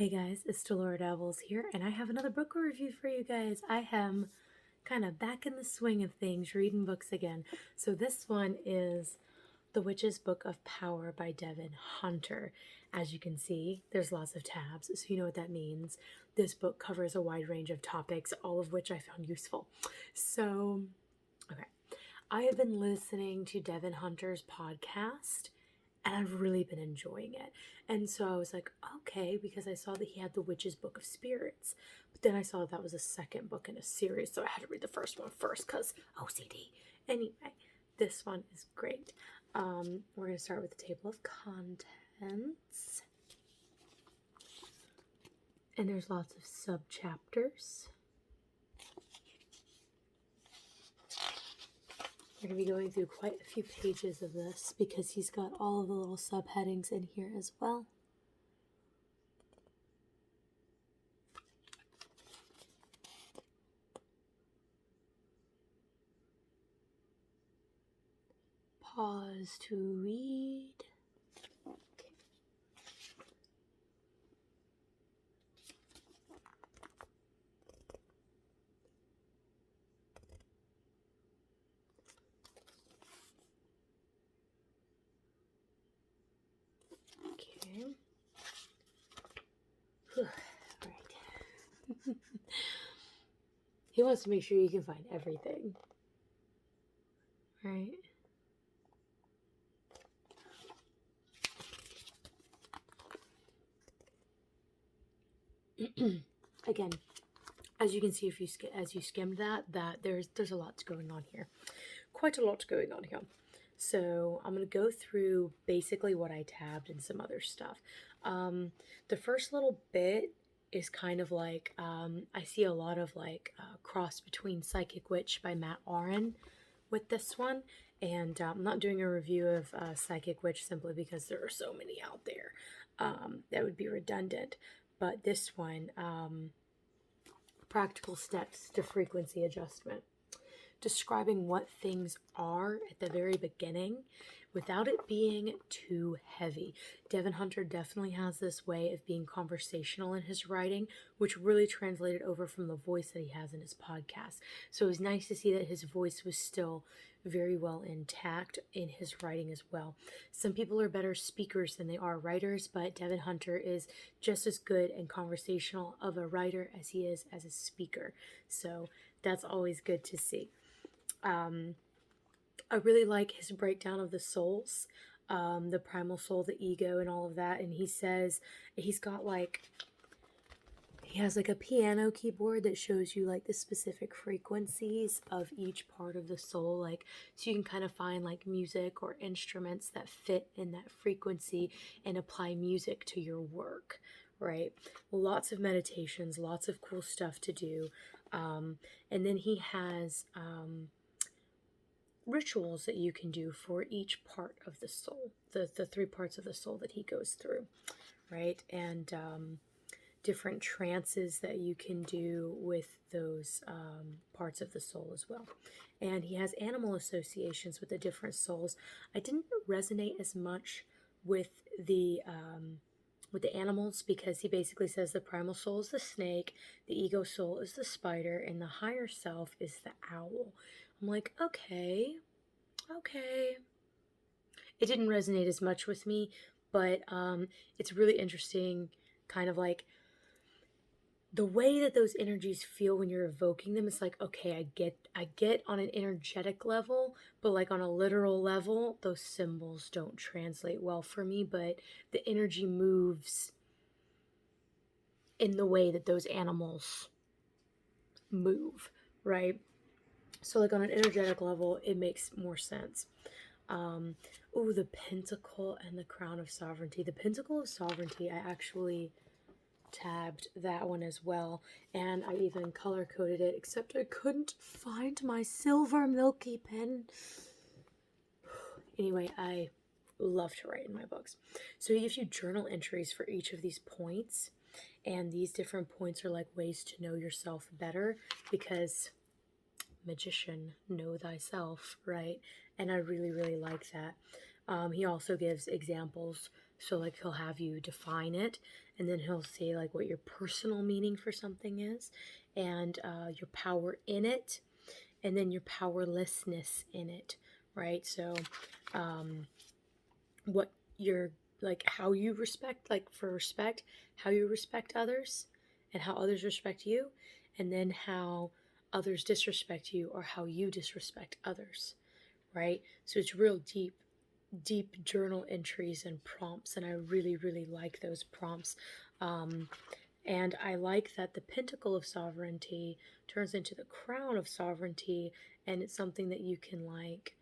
Hey guys, it's Delora Devils here, and I have another book review for you guys. I am kind of back in the swing of things, reading books again. So this one is The Witch's Book of Power by Devin Hunter. As you can see, there's lots of tabs, so you know what that means. This book covers a wide range of topics, all of which I found useful. So, okay. I have been listening to Devin Hunter's podcast, and I've really been enjoying it. And so I was like, okay, because I saw that he had The Witch's Book of Spirits. But then I saw that was a second book in a series, so I had to read the first one first because OCD. Anyway, this one is great. We're going to start with the table of contents. And there's lots of sub-chapters. We're going to be going through quite a few pages of this because he's got all of the little subheadings in here as well. Pause to read. Okay. All right. He wants to make sure you can find everything. Right? Again, as you can see, if you skimmed that there's a lot going on here, quite a lot going on here. So I'm going to go through basically what I tabbed and some other stuff. The first little bit is kind of like, I see a lot of like cross between Psychic Witch by Matt Oren with this one. And I'm not doing a review of Psychic Witch simply because there are so many out there. That would be redundant. But this one, practical steps to frequency adjustment. Describing what things are at the very beginning without it being too heavy. Devin Hunter definitely has this way of being conversational in his writing, which really translated over from the voice that he has in his podcast. So it was nice to see that his voice was still very well intact in his writing as well. Some people are better speakers than they are writers, but Devin Hunter is just as good and conversational of a writer as he is as a speaker. So that's always good to see. I really like his breakdown of the souls, the primal soul, the ego, and all of that. And he says he has like a piano keyboard that shows you like the specific frequencies of each part of the soul, like so you can kind of find like music or instruments that fit in that frequency and apply music to your work, right? Lots of meditations, lots of cool stuff to do. And then he has rituals that you can do for each part of the soul, the three parts of the soul that he goes through, right? And different trances that you can do with those parts of the soul as well. And he has animal associations with the different souls. I didn't resonate as much with the animals because he basically says the primal soul is the snake, the ego soul is the spider, and the higher self is the owl. I'm like, okay. It didn't resonate as much with me, but it's really interesting, kind of like the way that those energies feel when you're evoking them. It's like, okay, I get on an energetic level, but like on a literal level, those symbols don't translate well for me, but the energy moves in the way that those animals move, right? So like on an energetic level, it makes more sense. The Pentacle and the Crown of Sovereignty. The Pentacle of Sovereignty, I actually tabbed that one as well, and I even color coded it, except I couldn't find my silver milky pen. Anyway, I love to write in my books. So he gives you journal entries for each of these points, and these different points are like ways to know yourself better, because magician, know thyself, right? And I really, really like that. He also gives examples So like he'll have you define it, and then he'll say like what your personal meaning for something is, and your power in it, and then your powerlessness in it, right? So what you're like, how you respect, like for respect, how you respect others and how others respect you, and then how others disrespect you or how you disrespect others, right? So it's real deep journal entries and prompts, and I really, really like those prompts. And I like that the Pentacle of Sovereignty turns into the Crown of Sovereignty, and it's something that you can like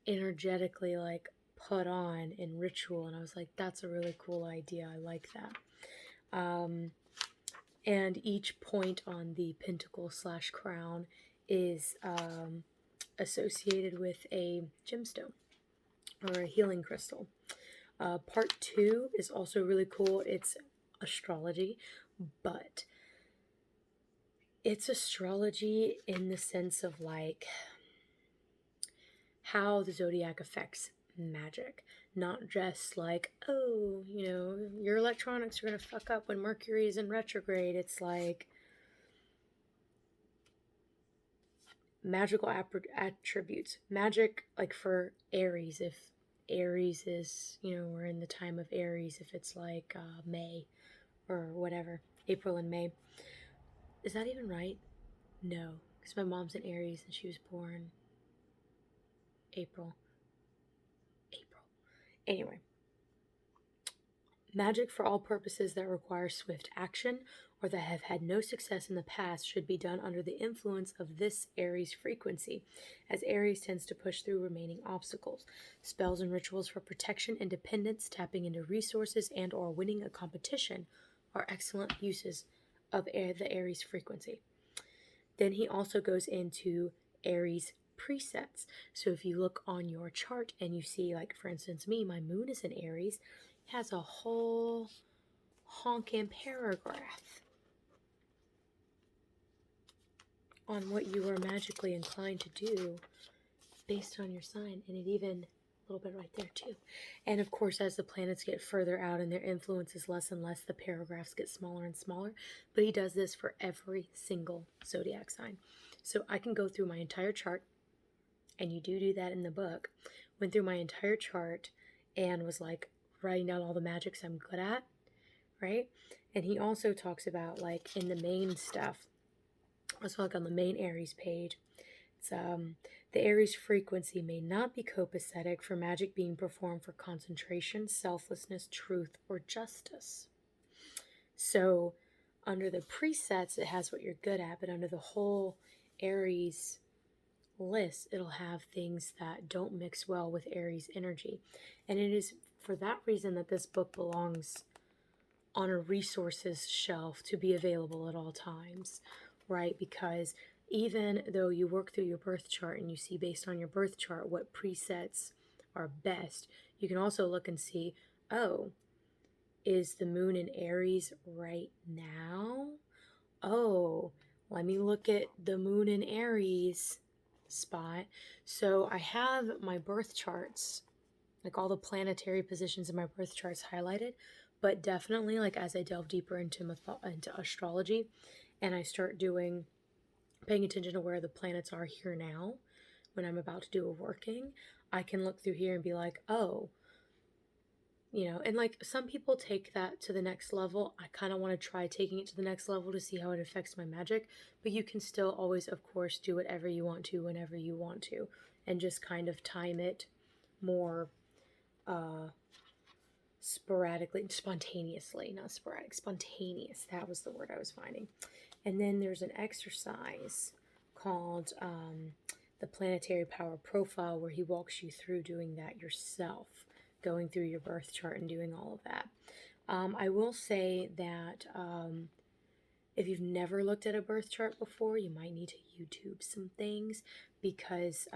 energetically like put on in ritual. And I was like, that's a really cool idea. I like that. And each point on the Pentacle slash Crown is associated with a gemstone or a healing crystal. Part 2 is also really cool. It's astrology, but it's astrology in the sense of like how the zodiac affects magic, not just like, oh, you know, your electronics are going to fuck up when Mercury is in retrograde. It's like magical attributes. Magic, like for Aries, if Aries is, you know, we're in the time of Aries, if it's like May or whatever, April and May. Is that even right? No, because my mom's in Aries and she was born April. Anyway, magic for all purposes that require swift action or that have had no success in the past should be done under the influence of this Aries frequency, as Aries tends to push through remaining obstacles. Spells and rituals for protection, independence, tapping into resources, and or winning a competition are excellent uses of the Aries frequency. Then he also goes into Aries presets. So if you look on your chart and you see, like for instance, me, my moon is in Aries, it has a whole honkin' paragraph on what you are magically inclined to do based on your sign, and it even a little bit right there too. And of course, as the planets get further out and their influence is less and less, the paragraphs get smaller and smaller. But he does this for every single zodiac sign. So I can go through my entire chart, and you do that in the book. Went through my entire chart and was like writing down all the magics I'm good at, right? And he also talks about like in the main stuff. Let's look on the main Aries page. It's the Aries frequency may not be copacetic for magic being performed for concentration, selflessness, truth, or justice. So under the presets, it has what you're good at, but under the whole Aries list, it'll have things that don't mix well with Aries energy. And it is for that reason that this book belongs on a resources shelf to be available at all times, right? Because even though you work through your birth chart and you see based on your birth chart what presets are best, you can also look and see, oh, is the moon in Aries right now? Oh, let me look at the moon in Aries spot. So I have my birth charts, like all the planetary positions in my birth charts highlighted, but definitely like as I delve deeper into astrology and I start paying attention to where the planets are here now when I'm about to do a working, I can look through here and be like, oh, you know, and like some people take that to the next level. I kind of want to try taking it to the next level to see how it affects my magic, but you can still always, of course, do whatever you want to whenever you want to and just kind of time it more sporadically, spontaneously, not sporadic, spontaneous. That was the word I was finding. And then there's an exercise called the Planetary Power Profile where he walks you through doing that yourself, going through your birth chart and doing all of that. I will say that if you've never looked at a birth chart before, you might need to YouTube some things because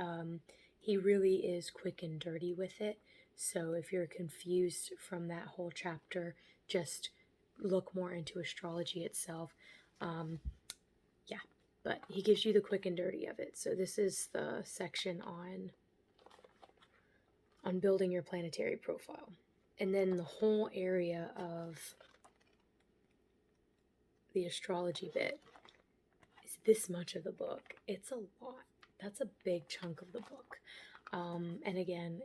he really is quick and dirty with it. So if you're confused from that whole chapter, just look more into astrology itself. Yeah, but he gives you the quick and dirty of it. So this is the section on building your planetary profile. And then the whole area of the astrology bit is this much of the book. It's a lot. That's a big chunk of the book. And again,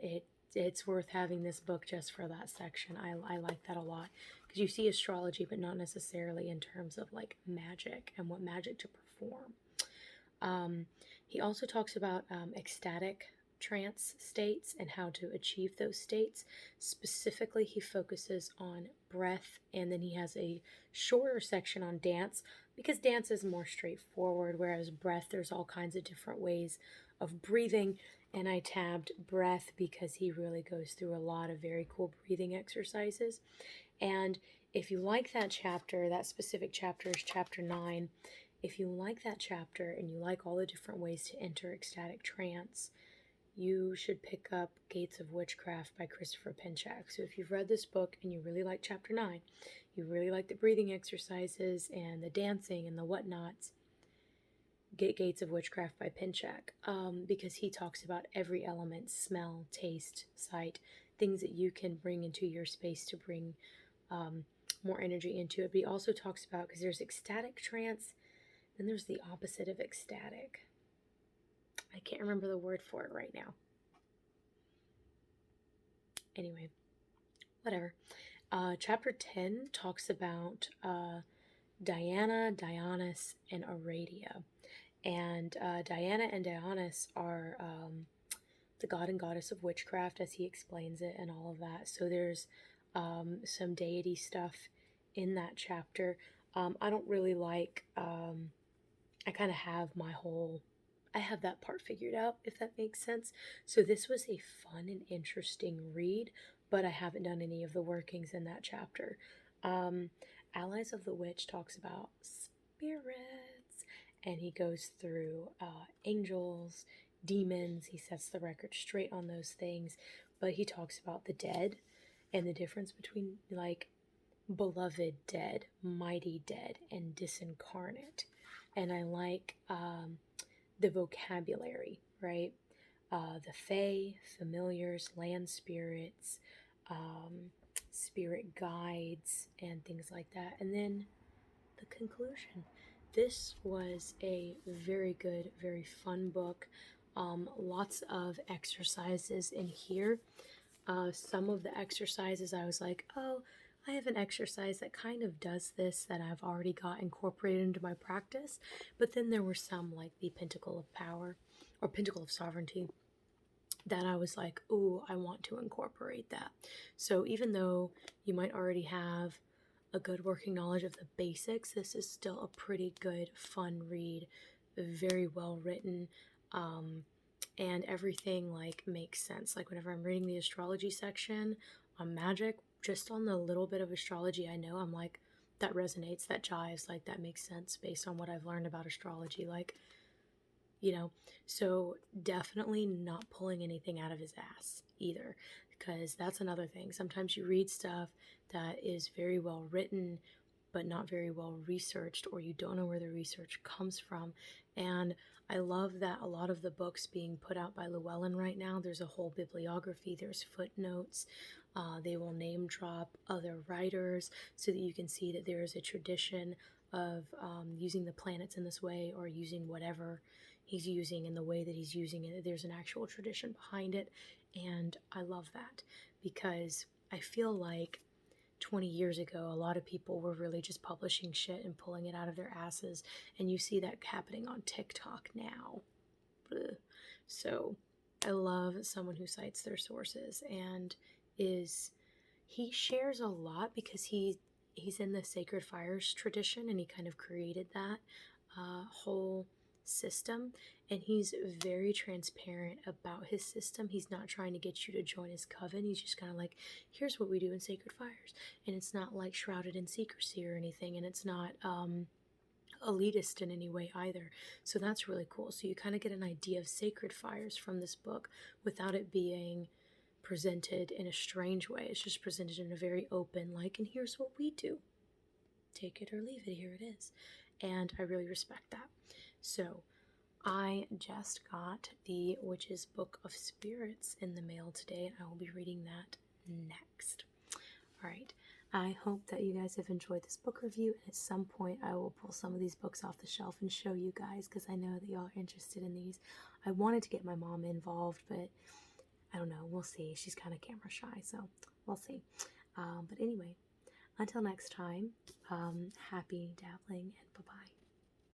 it's worth having this book just for that section. I like that a lot because you see astrology, but not necessarily in terms of like magic and what magic to perform. He also talks about ecstatic trance states and how to achieve those states. Specifically, he focuses on breath, and then he has a shorter section on dance because dance is more straightforward, whereas breath, there's all kinds of different ways of breathing. And I tabbed breath because he really goes through a lot of very cool breathing exercises. And if you like that chapter, that specific chapter is chapter 9. If you like that chapter and you like all the different ways to enter ecstatic trance, you should pick up Gates of Witchcraft by Christopher Pinchak. So if you've read this book and you really like chapter 9, you really like the breathing exercises and the dancing and the whatnots, get Gates of Witchcraft by Pinchak, because he talks about every element: smell, taste, sight, things that you can bring into your space to bring more energy into it. But he also talks about, because there's ecstatic trance, then there's the opposite of ecstatic. I can't remember the word for it right now. Anyway, whatever. Chapter 10 talks about Diana, Dionysus, and Aradia. And Diana and Dionysus are the god and goddess of witchcraft, as he explains it, and all of that. So there's some deity stuff in that chapter. I don't really like, I kind of have I have that part figured out, if that makes sense. So this was a fun and interesting read, but I haven't done any of the workings in that chapter. Allies of the Witch talks about spirits, and he goes through angels, demons. He sets the record straight on those things, but he talks about the dead and the difference between like beloved dead, mighty dead, and disincarnate. And I like the vocabulary, right? The fae, familiars, land spirits, spirit guides, and things like that. And then the conclusion. This was a very good, very fun book. Lots of exercises in here. Some of the exercises I was like, oh, I have an exercise that kind of does this that I've already got incorporated into my practice. But then there were some, like the Pentacle of Power or Pentacle of Sovereignty, that I was like, ooh, I want to incorporate that. So even though you might already have a good working knowledge of the basics, this is still a pretty good, fun read, very well written, and everything like makes sense. Like whenever I'm reading the astrology section on magic, just on the little bit of astrology I know, I'm like, that resonates, that jives, like that makes sense based on what I've learned about astrology. Like, so definitely not pulling anything out of his ass either, because that's another thing. Sometimes you read stuff that is very well written but not very well researched, or you don't know where the research comes from. And I love that a lot of the books being put out by Llewellyn right now, there's a whole bibliography, there's footnotes, they will name drop other writers so that you can see that there is a tradition of using the planets in this way, or using whatever he's using in the way that he's using it. There's an actual tradition behind it, and I love that, because I feel like 20 years ago, a lot of people were really just publishing shit and pulling it out of their asses, and you see that happening on TikTok now. Ugh. So I love someone who cites their sources and he shares a lot, because he's in the Sacred Fires tradition, and he kind of created that whole system, and he's very transparent about his system. He's not trying to get you to join his coven. He's just kind of like, here's what we do in Sacred Fires, and it's not like shrouded in secrecy or anything, and it's not elitist in any way either. So that's really cool. So you kind of get an idea of Sacred Fires from this book without it being presented in a strange way. It's just presented in a very open, like, and here's what we do, take it or leave it, here it is. And I really respect that. So I just got the Witch's Book of Spirits in the mail today, and I will be reading that next. All right. I hope that you guys have enjoyed this book review, and at some point I will pull some of these books off the shelf and show you guys because I know that y'all are interested in these. I wanted to get my mom involved, but I don't know. We'll see. She's kind of camera shy, so we'll see. But anyway, until next time, happy dabbling and bye-bye.